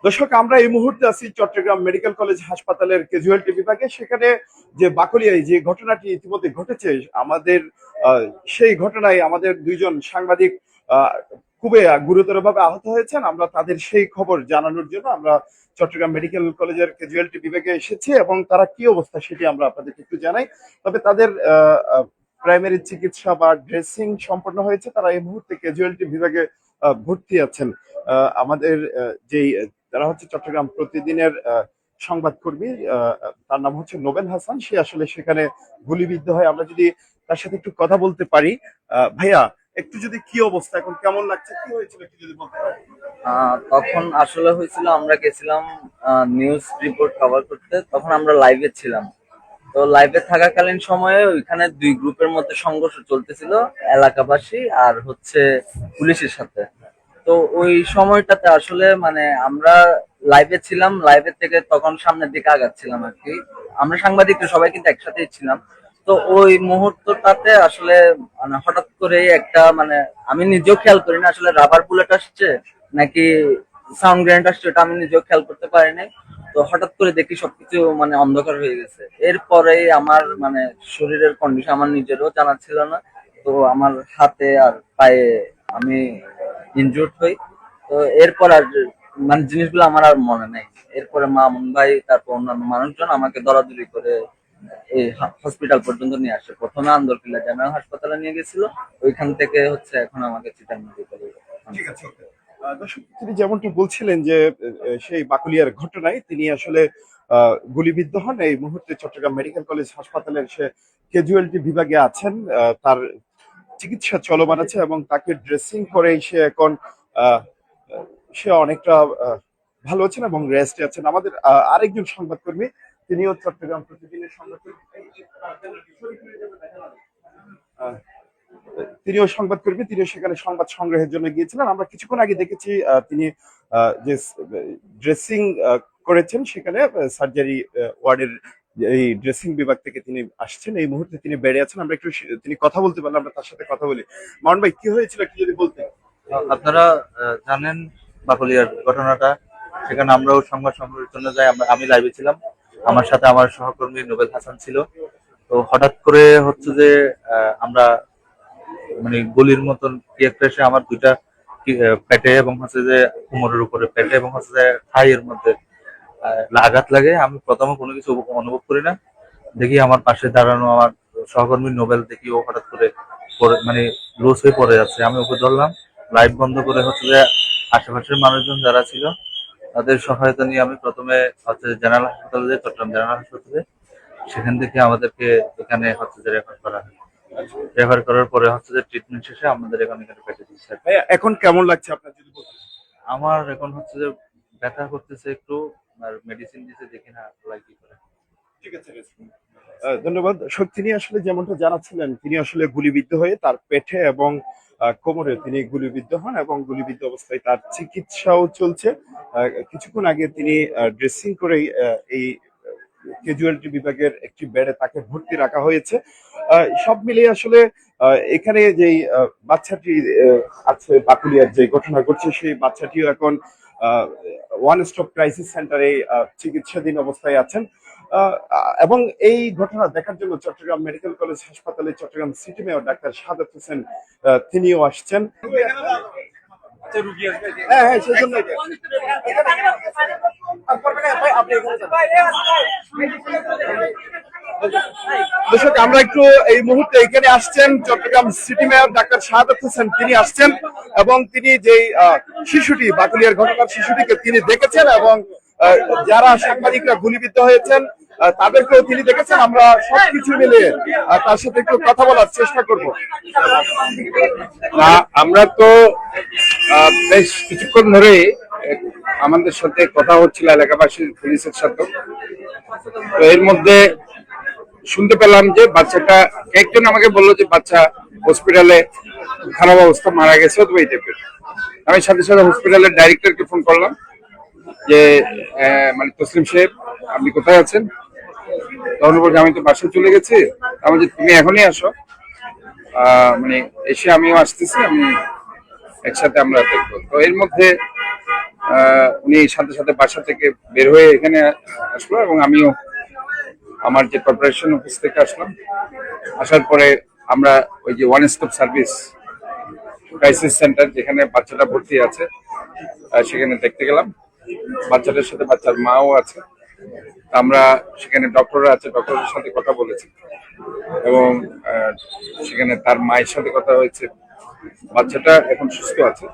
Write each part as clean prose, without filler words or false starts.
দর্শক, আমরা এই মুহূর্তে আছি চট্টগ্রাম মেডিকেল কলেজ হাসপাতালের ক্যাজুয়ালিটি বিভাগে। সেখানে যে বাকলিয়ায় যে ঘটনাটি ইতিমধ্যে ঘটেছে, আমাদের সেই ঘটনায় আমাদের দুইজন সাংবাদিক খুবই গুরুতরভাবে আহত হয়েছেন। আমরা তাদের সেই খবর জানানোর জন্য আমরা চট্টগ্রাম মেডিকেল কলেজের ক্যাজুয়ালিটি বিভাগে এসেছি এবং তারা কি অবস্থা সেটি আমরা আপনাদেরকে একটু জানাই। তবে তাদের প্রাইমারি চিকিৎসা বা ড্রেসিং সম্পন্ন হয়েছে, তারা এই মুহূর্তে ক্যাজুয়ালিটি বিভাগে ভর্তি আছেন। আমাদের যেই তারা হচ্ছে চট্টগ্রাম প্রতিদিনের সংবাদকর্মী, তার নাম হচ্ছে নোবেল হাসান। সে আসলে সেখানে গুলিবিদ্ধ হয়। আমরা যদি তার সাথে একটু কথা বলতে পারি। ভাইয়া, একটু যদি কি অবস্থা, এখন কেমন লাগছে, কি হয়েছিল একটু যদি বলতে পারি। তখন আসলে হয়েছিল, আমরা গেছিলাম নিউজ রিপোর্ট কভার করতে। তখন আমরা লাইভে ছিলাম। তো লাইভে থাকাকালীন সময়ে ওইখানে দুই গ্রুপের মধ্যে সংঘর্ষ চলতেছিল, এলাকাবাসী আর হচ্ছে পুলিশের সাথে। তো ওই সময়টাতে আসলে মানে আমরা লাইভে ছিলাম, লাইভের থেকে তখন সামনের দিকে আগাচ্ছিলাম আর কি। আমরা সাংবাদিকরা সবাই কিন্তু একসাথেই ছিলাম। তো ওই মুহূর্তটাতে আসলে মানে হঠাৎ করে একটা মানে আমি নিজেও খেয়াল করি না আসলে রাবার বুলেট আসছে নাকি সাউন্ড গ্রেনেড আসছে, ওটা আমি নিজেও খেয়াল করতে পারিনি। তো হঠাৎ করে দেখি সবকিছু মানে অন্ধকার হয়ে গেছে। এরপরে আমার মানে শরীরের কন্ডিশন আমার নিজেরও জানা ছিল না। তো আমার হাতে আর পায়ে আমি ইনজুর্ড হই। তো এরপর আর মানে জিনিসগুলো আমার আর মনে নেই। এরপরে মামুন ভাই তারপর অন্যান্য মানুষজন আমাকে দরাদরি করে এই হসপিটাল পর্যন্ত নিয়ে আসে। প্রথমে আন্দরকিল্লা জেনারেল হাসপাতালে নিয়ে গেছিল, ওইখান থেকে হচ্ছে এখন আমাকে চিটাং মেডিকেলে। ঠিক আছে। দর্শক, তিনি যেমনটি বলছিলেন যে সেই বাকলিয়ার ঘটনায় তিনি আসলে গুলিবিদ্ধ হন। এই মুহূর্তে চট্টগ্রাম মেডিকেল কলেজ হাসপাতালের সে ক্যাজুয়ালিটি বিভাগে আছেন। তার চিকিৎসা চলমান আছে এবং তাকে ড্রেসিং করে সে এখন সে অনেকটা ভালো আছেন এবং রেস্টে আছেন। আমাদের আরেকজন সংবাদকর্মী, তিনিও চট্টগ্রাম প্রতিদিনের সংবাদকর্মী, তিনিও সংবাদকর্মী, তিনিও সেখানে সংবাদ সংগ্রহের জন্য গিয়েছিলেন। আমরা কিছুক্ষণ আগে দেখেছি তিনি যে ড্রেসিং করেছেন সেখানে সার্জারি ওয়ার্ডের এই ড্রেসিং বিভাগ থেকে তিনি আসছেন। এই মুহূর্তে তিনি বেড়ে আছেন। আমরা একটু তিনি কথা বলতে পারলে আমরা তার সাথে কথা বলি। মামুন ভাই, কি হয়েছিল একটু যদি বলতেন। আপনারা জানেন বাকলিয়ার ঘটনাটা, সেখানে আমরাও সংবাদ সংগ্রহের জন্য যাই। আমি লাইভে ছিলাম, আমার সাথে আমার সহকর্মী নোবেল হাসান ছিল। তো হঠাৎ করে হচ্ছে যে আমরা মানে গলির মতন কি একটা এসে আমার দুইটা পেটে এবং হচ্ছে যে কোমরের উপরে পেটে এবং হচ্ছে যে থাইয়ের মধ্যে আঘাত লাগে। আমি প্রথমে কোনো কিছু অনুভব করি না। দেখি আমার পাশে দাঁড়ানো আমার সহকর্মী নোবেল, দেখি ও হঠাৎ করে মানে লুজ হয়ে পড়ে যাচ্ছে। আমি ওকে ধরলাম, লাইট বন্ধ করে হচ্ছে যে আশেপাশের মানুষজন যারা ছিল তাদের সহায়তা নিয়ে আমি প্রথমে হচ্ছে জেনারেল হাসপাতালে যাই, চট্টগ্রাম জেনারেল হাসপাতালে। সেখান থেকে আমাদেরকে এখানে হচ্ছে যে রেফার করা হয়। রেফার করার পরে হচ্ছে যে ট্রিটমেন্ট শেষে আমাদের এখানে পেটে দিচ্ছে। এখন কেমন লাগছে আপনার যদি বলতেন। আমার এখন হচ্ছে যে ব্যথা করতেছে একটু, আর মেডিসিন দিতে দেখি না লাগি করে। ঠিক আছে, ধন্যবাদ। তিনি আসলে যেমনটা জানাচ্ছিলেন, তিনি আসলে গুলিবিদ্ধ হয়ে তার পেটে এবং কোমরে তিনি গুলিবিদ্ধ হন এবং গুলিবিদ্ধ অবস্থায় তার চিকিৎসাও চলছে। কিছুক্ষণ আগে তিনি ড্রেসিং করে এই ক্যাজুয়ালিটি বিভাগের একটি বেডে তাকে ভর্তি রাখা হয়েছে। সব মিলিয়ে আসলে এখানে যেই বাচ্চাটি আছে বাকুলিয়ার যে ঘটনা ঘটছে, সেই বাচ্চাটিও এখন ওয়ান স্টপ ক্রাইসিস সেন্টারে চিকিৎসাধীন অবস্থায় আছেন। এবং এই ঘটনা দেখার জন্য চট্টগ্রাম মেডিকেল কলেজ হাসপাতালে Chittagong city mayor doctor Sadat Hossain তিনিও আসছেন। হ্যাঁ, সেই জন্য দর্শক, আমরা একটু এই মুহূর্তে এখানে আসছেন Chittagong city mayor doctor Sadat Hossain, তিনি আসছেন এবং তিনি যে শিশুটি বাকলিয়ার ঘটনার শিশুটিকে তিনি দেখেছেন এবং যারা সাংবাদিকরা গুলিবিদ্ধ হয়েছেন তাদেরকেও তিনি দেখেছেন। আমরা সবকিছু মিলিয়ে তার সাথে একটু কথা বলার চেষ্টা করব। আমরা তো বেশ কিছুক্ষণ ধরে আমাদের সাথে কথা হচ্ছিল এলাকাবাসীর পুলিশের সাথে। তো এর মধ্যে শুনতে পেলাম যে বাচ্চাটা, একজন আমাকে বললো যে বাচ্চা হসপিটালে খারাপ অবস্থা, মারা গেছে অথবা এই টাইপের। আমি সাথে সাথে হসপিটালের ডাইরেক্টরকে ফোন করলাম যে মানে তসলিম সাহেব আপনি কোথায় আছেন? তখন বলছে আমি তো বাসায় চলে গেছি। আমি যে তুমি এখনই আসো, মানে এসে আমিও আসতেছি, আমি একসাথে আমরা দেখবো। তো এর মধ্যে উনি সাথে সাথে বাসা থেকে বের হয়ে এখানে আসলো এবং আমিও আমার যে কর্পোরেশন অফিস থেকে আসলাম। আসার পরে আমরা ওই যে one stop service crisis centre যেখানে বাচ্চাটা ভর্তি আছে সেখানে দেখতে গেলাম। বাচ্চাটার সাথে বাচ্চার মাও আছে। আমরা সেখানে ডক্টররা আছে, ডক্টরের সাথে কথা বলেছি এবং সেখানে তার মায়ের সাথে কথা হয়েছে। বাচ্চাটা এখন সুস্থ আছে,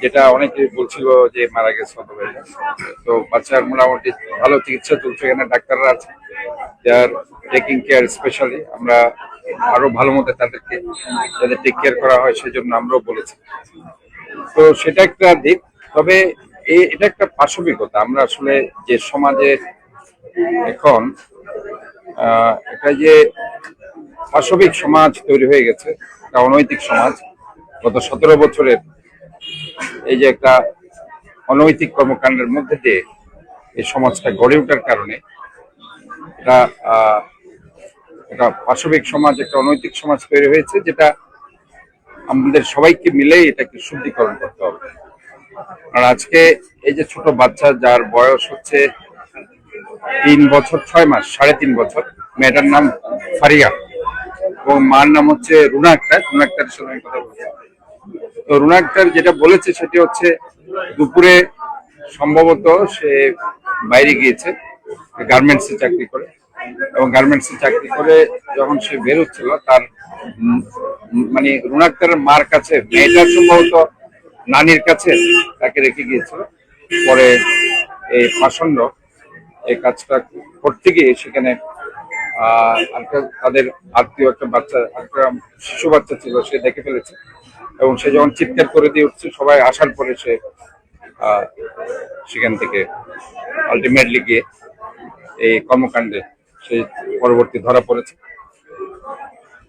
যেটা অনেকে বলছিল যে মারা গেছে অথবা এটা। তো বাচ্চার মোটামুটি ভালো চিকিৎসা চলছে, এখানে ডাক্তাররা আছে, দে আর টেকিং কেয়ার। স্পেশালি আমরা আরো ভালো মতো তাদেরকে যাতে টেক কেয়ার করা হয় সেজন্য আমরাও বলেছি। তো সেটা একটা দিক। তবে এটা একটা পাশবিকতা। আমরা আসলে যে সমাজে এখন একটা যে পাশবিক সমাজ তৈরি হয়ে গেছে, একটা অনৈতিক সমাজ, গত 17 বছরের এই যে একটা অনৈতিক কর্মকাণ্ডের মধ্যে দিয়ে এই সমাজটা গড়ে ওঠার কারণে এটা একটা পাশবিক সমাজ, একটা অনৈতিক সমাজ তৈরি হয়েছে, যেটা আমাদের সবাইকে মিলেই এটাকে শুদ্ধিকরণ করতে হবে। আর আজকে এই যে ছোট বাচ্চা যার বয়স হচ্ছে 3 বছর 6 মাস, 3.5 বছর, মেয়েটার নাম ফারিয়া এবং মার নাম হচ্ছে রুনা আক্তার। রুনা আক্তারের সাথে আমি কথা বলছি। তো রুনা আক্তার যেটা বলেছে সেটি হচ্ছে দুপুরে সম্ভবত সে বাইরে গিয়েছে, গার্মেন্টসে চাকরি করে, এবং গার্মেন্টসে চাকরি করে যখন সে বের হচ্ছিল তার মানে রুনা আক্তারের মার কাছে, মেয়েটার সম্ভবত নানির কাছে তাকে রেখে গিয়েছিল। পরে এই পাষণ্ড এই কাজটা করতে গিয়ে সেখানে তাদের আত্মীয় একটা বাচ্চা, একটা শিশু বাচ্চা ছিল, সে দেখে ফেলেছে এবং সে যখন চিৎকার করে দিয়ে উঠছে সবাই আসার পরে সে সেখান থেকে আলটিমেটলি গিয়ে এই কর্মকাণ্ডে সে পরবর্তী ধরা পড়েছে।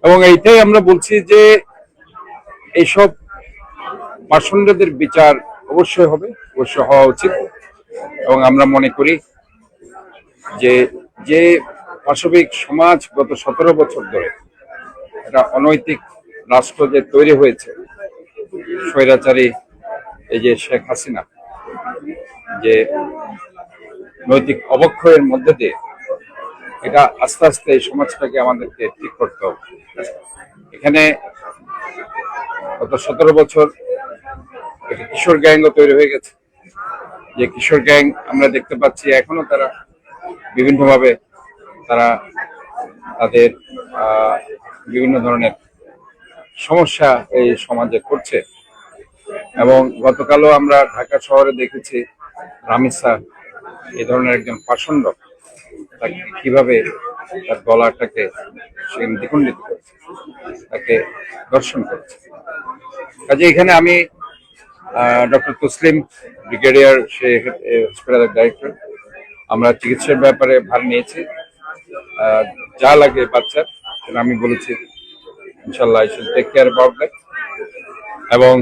এবং এইটাই আমরা বলছি যে এইসব পাষণ্ডদের বিচার অবশ্যই হবে, অবশ্যই হওয়া উচিত। এবং আমরা মনে করি যে যে পাশবিক সমাজ গত 17 বছর ধরে একটা অনৈতিক রাষ্ট্র যে তৈরি হয়েছে, স্বৈরাচারী এই যে শেখ হাসিনা যে নৈতিক অবক্ষয়ের মধ্যে দিয়ে, এটা আস্তে আস্তে এই সমাজটাকে আমাদেরকে ঠিক করতে হবে। এখানে গত 17 বছর একটা কিশোর গ্যাংও তৈরি হয়ে গেছে, যে কিশোর গ্যাং আমরা দেখতে পাচ্ছি এখনো তারা বিভিন্নভাবে তারা তাদের বিভিন্ন ধরনের সমস্যা এই সমাজে করছে। এবং গতকালও আমরা ঢাকা শহরে দেখেছি রামিসা এই ধরনের একজন পাষণ্ড তাকে কিভাবে তার গলাটাকে সেখানে দ্বিখণ্ডিত করছে, তাকে দর্শন করছে। কাজে এখানে আমি ডক্টর তসলিম ব্রিগেডিয়ার, সে হসপিটালের ডাইরেক্টর, আমরা চিকিৎসার ব্যাপারে ভার নিয়েছি। যা লাগে বাচ্চার সেটা আমি বলেছি ইনশাল্লাহ I should take care about that. এবং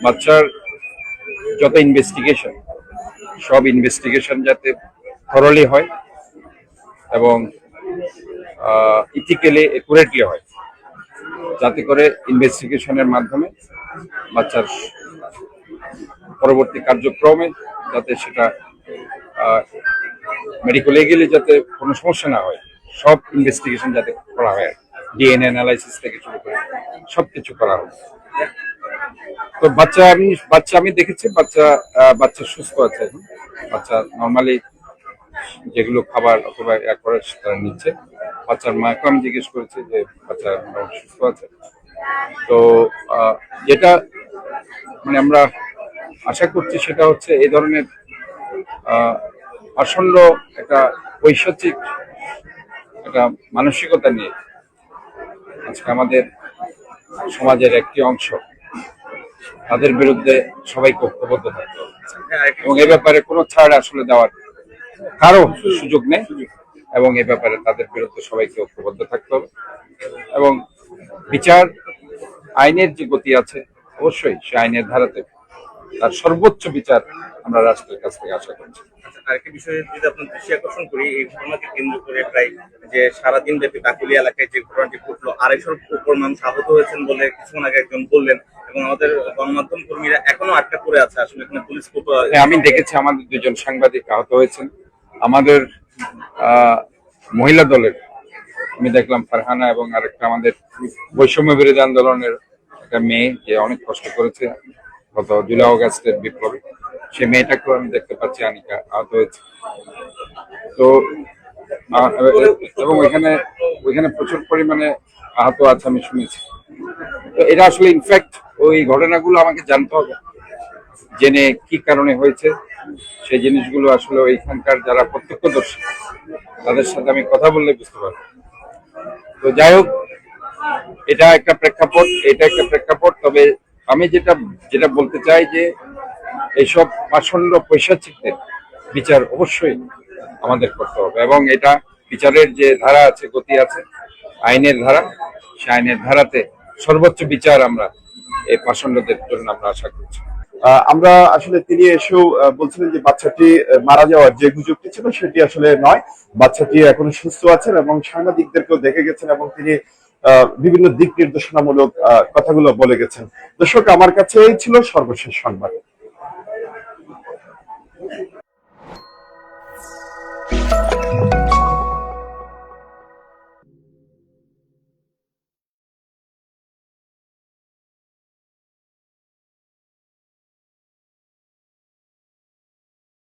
বাচ্চার যত ইনভেস্টিগেশন, সব ইনভেস্টিগেশন যাতে থরলি হয় এবং ইথিক্যালি একুরেটলি হয়, যাতে করে ইনভেস্টিগেশনের মাধ্যমে বাচ্চার পরবর্তী কার্যক্রমে যাতে সেটা মেডিকেলে গেলে যাতে কোনো সমস্যা না হয়, সব ইনভেস্টিগেশন যাতে করা হয়, ডিএনএ অ্যানালাইসিস থেকে শুরু করে সবকিছু করা হয়। তো বাচ্চা আমি দেখেছি, বাচ্চা সুস্থ আছে এখন। বাচ্চা নর্মালি যেগুলো খাবার অথবা করে তারা নিচ্ছে। বাচ্চার মাকে আমি জিজ্ঞেস করেছি যে বাচ্চা সুস্থ আছে। তো যেটা মানে আমরা আশা করছি সেটা হচ্ছে এই ধরনের আসন্ন একটা ঐশ্বরিক একটা মানসিকতা নিয়ে আজকে আমাদের সমাজের একটি অংশ, তাদের বিরুদ্ধে সবাইকে ঐক্যবদ্ধ থাকতে হবে এবং এই ব্যাপারে কোনো ছাড় আসলে দেওয়ার কারো সুযোগ নেই। এবং এ ব্যাপারে তাদের বিরুদ্ধে সবাইকে ঐক্যবদ্ধ থাকতে হবে এবং বিচার আইনের যে গতি আছে অবশ্যই সে আইনের ধারাতে তার সর্বোচ্চ বিচার আমরা রাষ্ট্রের কাছ থেকে আশা করছি। আচ্ছা, আরেকটা বিষয়ে যদি আপনার দৃষ্টি আকর্ষণ করি, এই ঘটনাকে কেন্দ্র করে প্রায় যে সারাদিন ব্যাপী কাকুলিয়া এলাকায় যে ঘটনাটি ঘটলো, 250-র উপর মানুষ আহত হয়েছেন বলে কিছুক্ষণ আগে একজন বললেন, এবং আমাদের গণমাধ্যম কর্মীরা এখনো আটকা পড়ে আছে। আসলে এখানে পুলিশ হ্যাঁ, আমি দেখেছি আমাদের দুজন সাংবাদিক আহত হয়েছেন। আমাদের মহিলা দলের আমি দেখলাম ফারহানা এবং আরেকটা আমাদের বৈষম্য বিরোধী আন্দোলনের একটা মেয়ে যে অনেক কষ্ট করেছে গত জুলাই আগস্টের বিপ্লবে, সেই মেয়েটাকেও আমি দেখতে পাচ্ছি আনিকা আহত হয়েছে। তো এবং ওইখানে প্রচুর পরিমাণে আহত আছে আমি শুনেছি। তো এটা আসলে ইনফ্যাক্ট ওই ঘটনাগুলো আমাকে জানতে হবে, জেনে কি কারণে হয়েছে সেই জিনিসগুলো আসলে ওইখানকার যারা প্রত্যক্ষদর্শী তাদের সাথে আমি কথা বললে বুঝতে পারবো। তো যাই হোক, এটা একটা প্রেক্ষাপট। তবে আমি যেটা বলতে চাই যে এইসব পাষণ্ড পৈশাচিকদের বিচার অবশ্যই আমাদের করতে হবে এবং এটা বিচারের যে ধারা আছে, গতি আছে, আইনের ধারা, সে আইনের ধারাতে সর্বোচ্চ বিচার আমরা এই পাষণ্ডদের জন্য আমরা আশা করছি। আমরা আসলে তিনি এসেও বলছিলেন যে বাচ্চাটি মারা যাওয়ার যে গুজবটি ছিল সেটি আসলে নয়, বাচ্চাটি এখনো সুস্থ আছেন এবং সাংবাদিকদেরকেও দেখে গেছেন এবং তিনি বিভিন্ন দিক নির্দেশনামূলক কথাগুলো বলে গেছেন। দর্শক, আমার কাছে এই ছিল সর্বশেষ সংবাদ।